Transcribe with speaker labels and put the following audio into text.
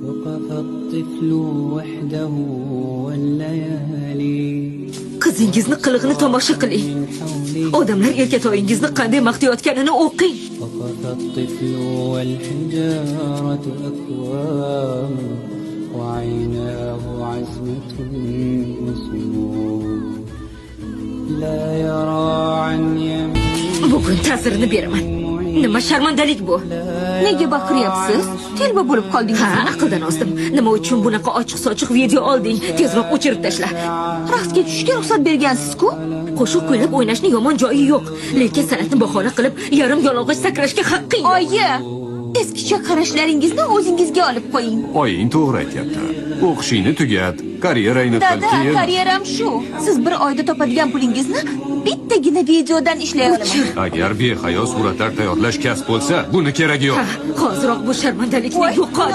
Speaker 1: وقف الطفل وحده والليالي
Speaker 2: Qizingizni qilig'ini tomosha qiling. Odamlar erkatoyingizni qanday maqtayotganini o'qing.
Speaker 1: وقف الطفل والحجارة أكوام وعيناه عزمة مسموم لا يرى عن يمين
Speaker 2: Bugun ta'sirini beraman. Nima sharmandalik bu?
Speaker 3: Nega baqiryapsiz? Telba bo'lib qoldingiz.
Speaker 2: Ha, aqldan ozdim. Nima uchun bunaqa ochiq-sochiq video olding? Tezroq o'chirib tashla.
Speaker 3: Raqsga tushishga ruxsat bergansiz-ku.
Speaker 2: Qo'shiq kuylab o'ynashning yomon joyi yo'q, lekin san'atni bahona qilib, yarim yolg'iz sakrashga haqqing yo'q.
Speaker 3: Oyi, eskicha qarashlaringizni o'zingizga olib qo'ying.
Speaker 4: Oying to'g'ri aytyapti. O'qishingni tugat, karyerangni qil
Speaker 3: Dada,
Speaker 4: keyin.
Speaker 3: karyeram shu. Siz bir oyda topadigan pulingizni bittagina videodan ishlay olaman.
Speaker 4: Agar behayo suratlar tayyorlash kasb bo'lsa, buni keragi yo'q.
Speaker 2: Ha, hoziroq bu sharmandalikni yo'qot.